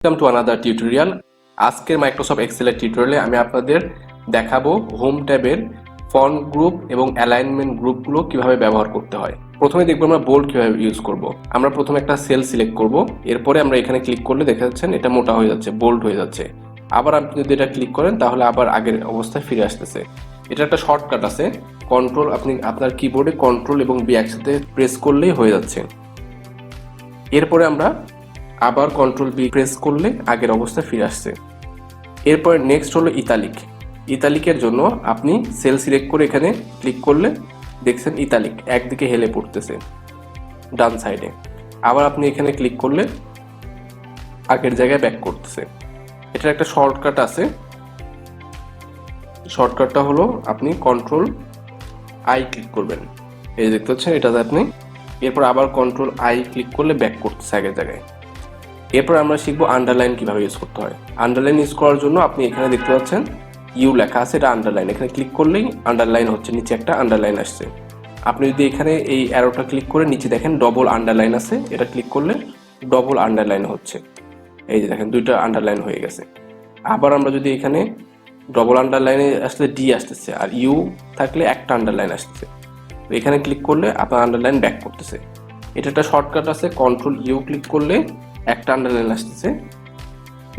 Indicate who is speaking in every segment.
Speaker 1: Welcome to another tutorial. আজকের Microsoft এক্সেলের টিউটোরিয়ালে আমি আপনাদের দেখাবো হোম ট্যাবের ফন্ট গ্রুপ এবং অ্যালাইনমেন্ট গ্রুপগুলো কিভাবে ব্যবহার করতে হয়। প্রথমে দেখবো আমরা বোল্ড কিভাবে ইউজ করব। আমরা প্রথমে একটা সেল সিলেক্ট করব, এরপরে আমরা এখানে ক্লিক করলে দেখা যাচ্ছেন এটা মোটা হয়ে যাচ্ছে, বোল্ড হয়ে যাচ্ছে। আবার আপনি যদি এটা ক্লিক করেন তাহলে আবার আগের অবস্থায় ফিরে আসতেছে। এটা একটা শর্টকাট আছে, কন্ট্রোল আপনি আপনার কিবোর্ডে কন্ট্রোল এবং বি একসাথে প্রেস করলেই হয়ে যাচ্ছে। এরপরে আমরা আবার কন্ট্রোল বি প্রেস করলে আগের অবস্থায় ফিরে আসছে। এরপরে নেক্সট হলো ইতালিক। ইতালিকের জন্য আপনি সেল সিলেক্ট করে এখানে ক্লিক করলে দেখছেন ইতালিক একদিকে হেলে পড়তেছে ডান সাইডে। আবার আপনি এখানে ক্লিক করলে আগের জায়গায় ব্যাক করতেছে। এটার একটা শর্টকাট আছে, শর্টকাটটা হলো আপনি কন্ট্রোল আই ক্লিক করবেন, এই দেখতে পাচ্ছেন এটাতে আপনি। এরপর আবার কন্ট্রোল আই ক্লিক করলে ব্যাক করতেছে আগের জায়গায়। এরপর আমরা শিখবো আন্ডারলাইন কিভাবে ইউজ করতে হয়। আন্ডারলাইন ইউজ করার জন্য আপনি এখানে দেখতে পাচ্ছেন ইউ লেখা আছে, এটা আন্ডারলাইন। এখানে ক্লিক করলেই আন্ডারলাইন হচ্ছে, নিচে একটা আন্ডারলাইন আসছে। আপনি যদি এখানে এই অ্যারোটা ক্লিক করে নিচে দেখেন ডবল আন্ডারলাইন আছে, এটা ক্লিক করলে ডবল আন্ডারলাইন হচ্ছে। এই যে দেখেন দুইটা আন্ডারলাইন হয়ে গেছে। আবার আমরা যদি এখানে ডবল আন্ডারলাইনে আসলে ডি আসতেছে, আর ইউ থাকলে একটা আন্ডারলাইন আসতেছে। তো এখানে ক্লিক করলে আপনার আন্ডারলাইন ব্যাক করতেছে। এটা একটা শর্টকাট আছে, কন্ট্রোল ইউ ক্লিক করলে একটা আন্ডারলাইন আসতেছে।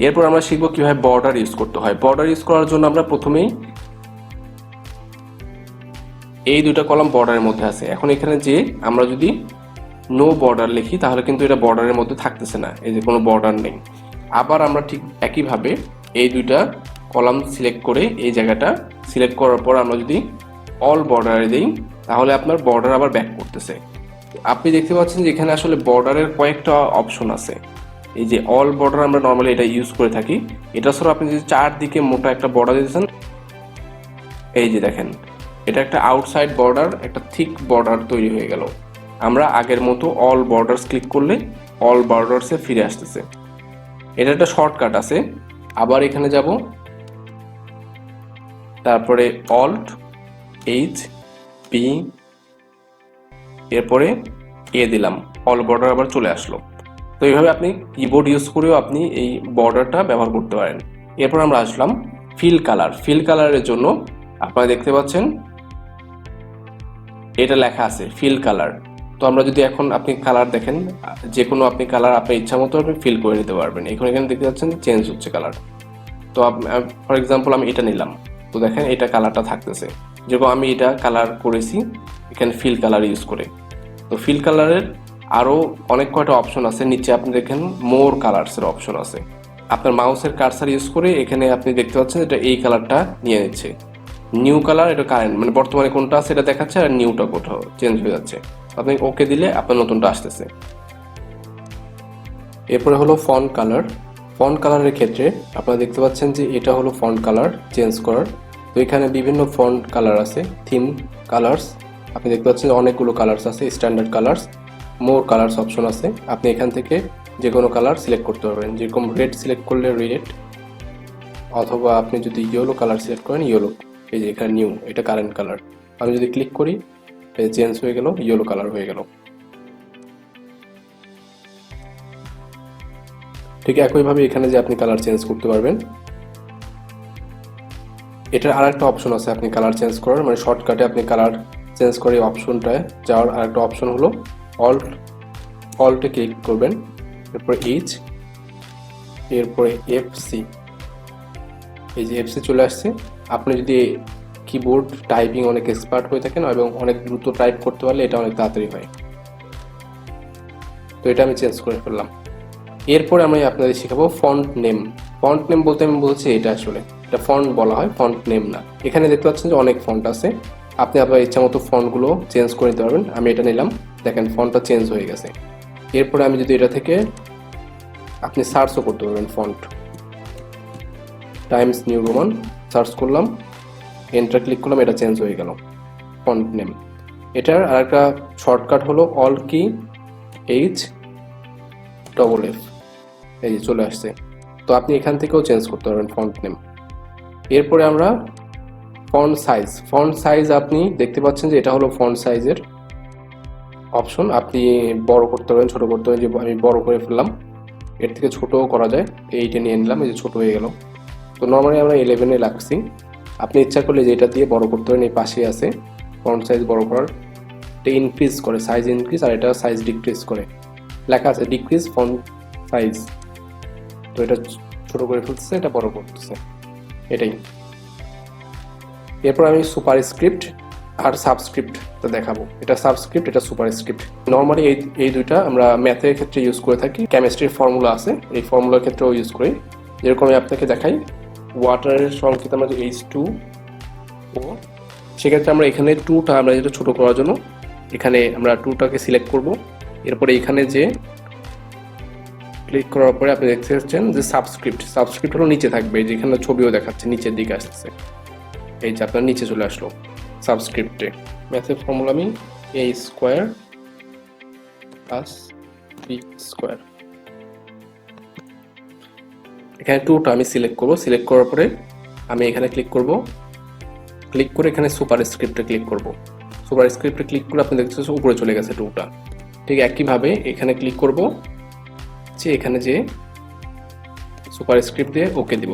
Speaker 1: এরপর আমরা শিখবো কিভাবে বর্ডার ইউজ করতে হয়। বর্ডার ইউজ করার জন্য আমরা প্রথমেই এই দুইটা কলাম বর্ডারের মধ্যে আছে। এখন এখানে যে আমরা যদি নো বর্ডার লিখি তাহলে কিন্তু এটা বর্ডারের মধ্যে থাকতেছে না, এই যে কোনো বর্ডার নেই। আবার আমরা ঠিক একইভাবে এই দুইটা কলাম সিলেক্ট করে এই জায়গাটা সিলেক্ট করার পর আমরা যদি অল বর্ডারে দিই তাহলে আপনার বর্ডার আবার ব্যাক করতেছে। আপনি দেখতে পাচ্ছেন যে এখানে আসলে বর্ডারের কয়েকটা অপশন আছে। এই যে অল বর্ডার আমরা নর্মালি এটা ইউজ করে থাকি। এটা ছাড়া আপনি যদি চারদিকে মোটা একটা বর্ডার দিতেছেন, এই যে দেখেন এটা একটা আউটসাইড বর্ডার, একটা থিক বর্ডার তৈরি হয়ে গেল। আমরা আগের মতো অল বর্ডার্স ক্লিক করলে অল বর্ডার্সে ফিরে আসতেছে। এটা একটা শর্টকাট আছে। আবার এখানে যাব, তারপরে অল্ট এইচ পি, এরপরে এ দিলাম, অল বর্ডার আবার চলে আসলো। তো এইভাবে আপনি কিবোর্ড ইউজ করেও আপনি এই বর্ডারটা ব্যবহার করতে পারেন। এরপর আমরা আসলাম ফিল কালার। ফিল কালারের জন্য আপনারা দেখতে পাচ্ছেন এটা লেখা আছে ফিল কালার। তো আমরা যদি এখন আপনি কালার দেখেন, যে কোনো আপনি কালার আপনার ইচ্ছা মতো আপনি ফিল করে নিতে পারবেন। এখানে দেখতে পাচ্ছেন চেঞ্জ হচ্ছে কালার। তো ফর এক্সাম্পল আমি এটা নিলাম, তো দেখেন এটা কালারটা থাকতেছে। যেরকম আমি এটা কালার করেছি এখানে ফিল কালার ইউজ করে। তো ফিল কালারের আরও অনেক কয়টা অপশন আছে। নিচে আপনি দেখেন মোর কালার্সের অপশন আছে। আপনার মাউসের কার্সার ইউজ করে এখানে আপনি দেখতে পাচ্ছেন এটা এই কালারটা নিয়ে নিচ্ছে। নিউ কালার, এটা কারেন্ট মানে বর্তমানে কোনটা আছে এটা দেখাচ্ছে, আর নিউটা কোথাও চেঞ্জ হয়ে যাচ্ছে। আপনি ওকে দিলে আপনার নতুনটা আসতেছে। এরপরে হলো ফন্ট কালার। ফন্ট কালারের ক্ষেত্রে আপনারা দেখতে পাচ্ছেন যে এটা হলো ফন্ট কালার চেঞ্জ করার। তো এখানে বিভিন্ন ফন্ট কালার আছে, থিম কালার্স আপনি দেখতে পাচ্ছেন অনেকগুলো কালার্স আছে, স্ট্যান্ডার্ড কালার্স, মোর কালার্স অপশন আছে। আপনি এখান থেকে যে কোনো কালার সিলেক্ট করতে পারবেন। যেরকম রেড সিলেক্ট করলে রেড, অথবা আপনি যদি ইয়েলো কালার সিলেক্ট করেন ইয়েলো। এই যে এখানে নিউ, এটা কারেন্ট কালার। আমি যদি ক্লিক করি চেঞ্জ হয়ে গেল, ইয়েলো কালার হয়ে গেল। ঠিক একইভাবে এখানে যে আপনি কালার চেঞ্জ করতে পারবেন। এটার আরেকটা অপশন আছে আপনি কালার চেঞ্জ করার, মানে শর্টকাটে আপনি কালার চেঞ্জ করে অপশনটায় যাওয়ার আরেকটা অপশন হলো অল্টে ক্লিক করবেন, এরপরে এইচ, এরপরে এফসি। এই যে এফসি চলে আসছে। আপনি যদি কিবোর্ড টাইপিং অনেক এক্সপার্ট হয়ে থাকেন এবং অনেক দ্রুত টাইপ করতে পারলে এটা অনেক তাড়াতাড়ি হয়। তো এটা আমি চেঞ্জ করে ফেললাম। এরপরে আমি আপনাদের শেখাবো ফন্ট নেম। ফন্ট নেম বলতে আমি বলছি এটা আসলে এটা ফন্ট বলা হয়, ফন্ট নেম না। এখানে দেখতে পাচ্ছেন যে অনেক ফন্ট আছে, আপনি আপনার ইচ্ছা মতো ফন্টগুলো চেঞ্জ করে নিতে পারবেন। আমি এটা নিলাম, দেখেন ফন্টটা চেঞ্জ হয়ে গেছে। এরপরে আমি যদি এটা থেকে আপনি সার্চও করতে পারবেন, font Times new Roman search করলাম, এন্টার ক্লিক করলাম, এটা চেঞ্জ হয়ে গেল ফন্ট নেম। এটার আরেকটা শর্টকাট হলো অল কি এইচ ডবল এফ, এই যে চলে আসছে। তো আপনি এখান থেকেও চেঞ্জ করতে পারবেন ফন্ট নেম। এরপরে আমরা ফন্ট সাইজ। ফন্ট সাইজ আপনি দেখতে পাচ্ছেন যে এটা হলো ফন্ট সাইজের অপশন। আপনি বড় করতে পারবেন, ছোট করতে পারবেন। যে আমি বড় করে ফেললাম, এর থেকে ছোটও করা যায়। 8-এ নিয়ে নিলাম, এই যে ছোট হয়ে গেল। তো নর্মালি আমরা 11-এ রাখছি। আপনি ইচ্ছা করলে যেটা দিয়ে বড় করতে পারেন, এই পাশে আছে ফন্ট সাইজ বড় করার, এটা ইনক্রিজ করে, সাইজ ইনক্রিজ, আর এটা সাইজ ডিক্রিজ করে, লেখা আছে ডিক্রিজ ফন্ট সাইজ। তো এটা ছোট করে ফেলতেছে, এটা বড় করতেছে, এটাই। এরপর আমি সুপারস্ক্রিপ্ট আর সাবস্ক্রিপ্টটা দেখাবো। এটা সাবস্ক্রিপ্ট, এটা সুপারস্ক্রিপ্ট। নর্মালি এই দুইটা আমরা ম্যাথের ক্ষেত্রে ইউজ করে থাকি। কেমিস্ট্রির ফর্মুলা আছে, এই ফর্মুলার ক্ষেত্রেও ইউজ করি। যেরকম আমি আপনাকে দেখাই, ওয়াটারের সংকেত আমরা যে H2O, সেক্ষেত্রে আমরা এখানে 2টা আমরা যেটা ছোট করার জন্য এখানে আমরা 2টাকে সিলেক্ট করব। এরপরে এখানে যে ক্লিক করার পরে আপনি দেখতে পাচ্ছেন যে সাবস্ক্রিপ্ট হলো নিচে থাকবে, যেখানে ছবিও দেখাচ্ছে নিচের দিকে আসতেছে, এই যে আপনার নিচে চলে আসলো সাবস্ক্রিপ্টে। ম্যাথের ফর্মুলা আমি A² + B²। এখানে 2টা আমি সিলেক্ট করব। সিলেক্ট করার পরে আমি এখানে ক্লিক করব, ক্লিক করে এখানে সুপারস্ক্রিপ্টে ক্লিক করব। সুপারস্ক্রিপ্টে ক্লিক করে আপনি দেখতে পাচ্ছেন উপরে চলে গেছে 2টা। ঠিক একইভাবে এখানে ক্লিক করব, যে এখানে যে সুপারস্ক্রিপ্ট দিয়ে ওকে দিব।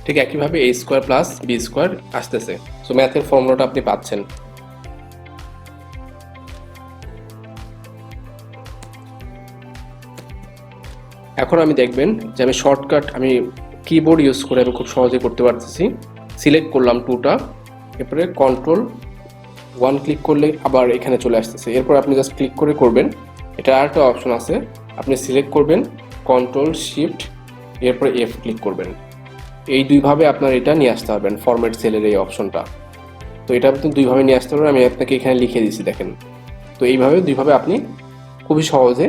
Speaker 1: ঠিক একইভাবে A² + B² আসতেছে। সো ম্যাথের ফর্মুলাটা আপনি পাচ্ছেন। এখন আমি দেখবেন যে আমি শর্টকাট, আমি কিবোর্ড ইউজ করে আমি খুব সহজে করতে পারতেছি। সিলেক্ট করলাম 2টা, এরপরে Ctrl+1 ক্লিক করলে আবার এখানে চলে আসতেছে। এরপর আপনি জাস্ট ক্লিক করে করবেন। এটা আরেকটা অপশন আছে, আপনি সিলেক্ট করবেন, Ctrl+Shift এরপরে F ক্লিক করবেন। এই দুইভাবে আপনার এটা নিয়ে আসতে পারবেন, ফরম্যাট সেলের এই অপশনটা। তো এটা আপনি দুইভাবে নিয়ে আসতে পারবেন, আমি আপনাকে এখানে লিখে দিয়েছি দেখেন। তো এইভাবে দুইভাবে আপনি খুবই সহজে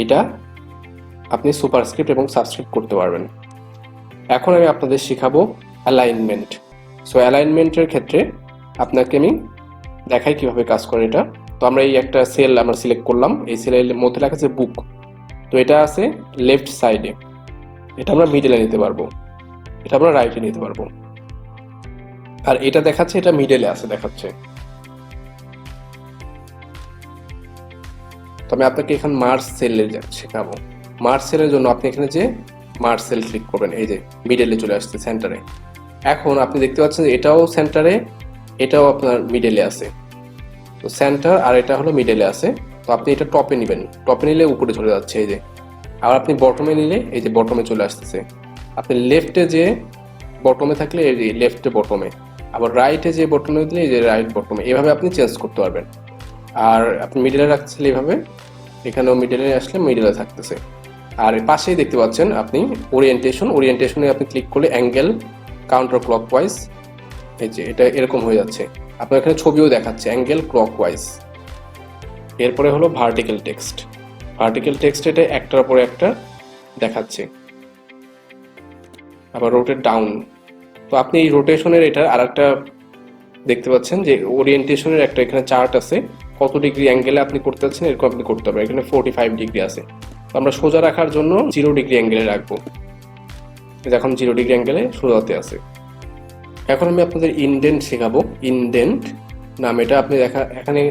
Speaker 1: এটা আপনি সুপারস্ক্রিপ্ট এবং সাবস্ক্রিপ্ট করতে পারবেন। এখন আমি আপনাদের শেখাবো অ্যালাইনমেন্ট। সো অ্যালাইনমেন্টের ক্ষেত্রে আপনাকে আমি দেখাই কিভাবে কাজ করে এটা। তো আমরা এই একটা সেল আমরা সিলেক্ট করলাম, এই সেলের মধ্যে লেখা আছে বুক। তো এটা আছে লেফট সাইডে, এটা আমরা মিডলে নিতে পারবো, এটা আমরা রাইটে নিতে পারবো। আর এটা দেখাচ্ছে এটা মিডলে আছে দেখাচ্ছে। তো আমি আপনাকে এখানে মার্জ সেলে শেখাবো। মার্জ সেলের জন্য আপনি এখানে যে মার্জ সেল ক্লিক করবেন, এই যে মিডলে চলে আসছে সেন্টারে। এখন আপনি দেখতে পাচ্ছেন যে এটাও সেন্টারে, এটাও আপনার মিডলে আছে। তো সেন্টার আর এটা হলো মিডলে আছে। তো আপনি এটা টপে নেবেন, টপে নিলে উপরে চলে যাচ্ছে এই যে। আর আপনি বটমে নিলে এই যে বটমে চলে আসতেছে। আপনি লেফটে যে বটমে থাকলে এই যে লেফটে বটমে, আবার রাইটে যে বটমে দিলে এই যে রাইট বটমে, এভাবে আপনি চেঞ্জ করতে পারবেন। আর আপনি মিডলে রাখছেন এইভাবে, এখানেও মিডলে আসলে মিডলে থাকতেছে। আর পাশেই দেখতে পাচ্ছেন আপনি ওরিয়েন্টেশনে আপনি ক্লিক করলে অ্যাঙ্গেল কাউন্টার ক্লকওয়াইজ, এই যে এটা এরকম হয়ে যাচ্ছে। আপনার এখানে ছবিও দেখাচ্ছে অ্যাঙ্গেল ক্লকওয়াইজ। এরপরে হলো ভার্টিক্যাল টেক্সট, এটা একটার পরে একটা দেখাচ্ছে। আবার রোটেট ডাউন। তো আপনি এই রোটেশনের এটা আর একটা দেখতে পাচ্ছেন যে ওরিয়েন্টেশনের একটা এখানে চার্ট আছে, কত ডিগ্রি অ্যাঙ্গেলে আপনি করতে চাচ্ছেন এরকম আপনি করতে পারবেন। এখানে 45 ডিগ্রি আছে। তো আমরা সোজা রাখার জন্য 0 ডিগ্রি অ্যাঙ্গেলে রাখবো, এখন 0 ডিগ্রি অ্যাঙ্গেলে সোজাতে আছে। এখন আমি আপনাদের ইনডেন্ট শেখাবো। ইনডেন্ট নাম এটা আপনি এখানে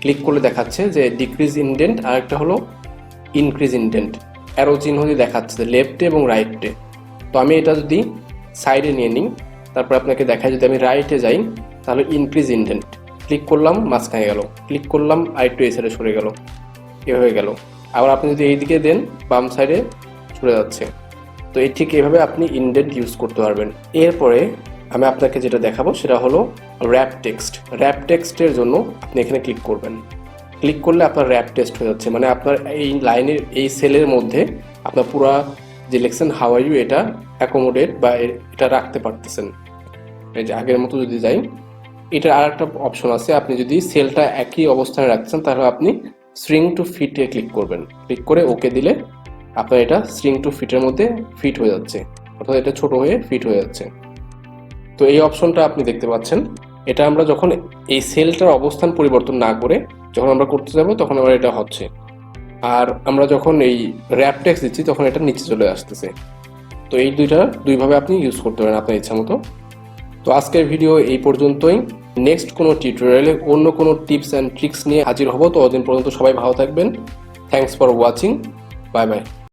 Speaker 1: ক্লিক করলে দেখাচ্ছে যে ডিক্রিজ ইনডেন্ট, আর একটা হলো ইনক্রিজ ইনডেন্ট। অ্যারো চিহ্ন দিয়ে দেখাচ্ছে লেফটে এবং রাইটে। তো আমি এটা যদি সাইডে নিয়ে নিই, তারপর আপনাকে দেখায় যদি আমি রাইটে যাই তাহলে ইনক্রিজ ইনডেন্ট ক্লিক করলাম, মাঝখানে গেল, ক্লিক করলাম আরেকটু এই সাইডে সরে গেল, এভাবে গেল। আবার আপনি যদি এইদিকে দেন বাম সাইডে সরে যাচ্ছে। তো এই ঠিক এইভাবে আপনি ইনডেন্ট ইউজ করতে পারবেন। এরপরে আমি আপনাকে যেটা দেখাবো সেটা হলো র্যাপ টেক্সটের জন্য আপনি এখানে ক্লিক করবেন। ক্লিক করলে আপনার র্যাপ টেক্সট হয়ে যাচ্ছে, মানে আপনার এই লাইনের এই সেলের মধ্যে আপনার পুরো যে লিখছেন হাউ আর ইউ এটা অ্যাকোমোডেট বা এটা রাখতে পারতেছেন। এই যে আগের মতো যদি যাই, এটার আর একটা অপশন আছে, আপনি যদি সেলটা একই অবস্থানে রাখছেন তাহলে আপনি স্ট্রিং টু ফিটে ক্লিক করবেন। ক্লিক করে ওকে দিলে আপনার এটা স্ট্রিং টু ফিটের মধ্যে ফিট হয়ে যাচ্ছে, অর্থাৎ এটা ছোট হয়ে ফিট হয়ে যাচ্ছে। তো এই অপশনটা আপনি দেখতে পাচ্ছেন। এটা আমরা যখন এই সেলটার অবস্থান পরিবর্তন না করে যখন আমরা করতে যাব তখন আমরা এটা হচ্ছে, আর আমরা যখন এই র্যাপ টেক্সট দিচ্ছি তখন এটা নিচে চলে আসতেছে। তো এই দুইভাবে আপনি ইউজ করতে পারেন আপনার ইচ্ছা মতো। তো আজকের ভিডিও এই পর্যন্তই। নেক্সট কোনো টিউটোরিয়ালে অন্য কোনো টিপস অ্যান্ড ট্রিক্স নিয়ে হাজির হব। তো ততদিন পর্যন্ত সবাই ভালো থাকবেন। Thanks for watching. Bye bye.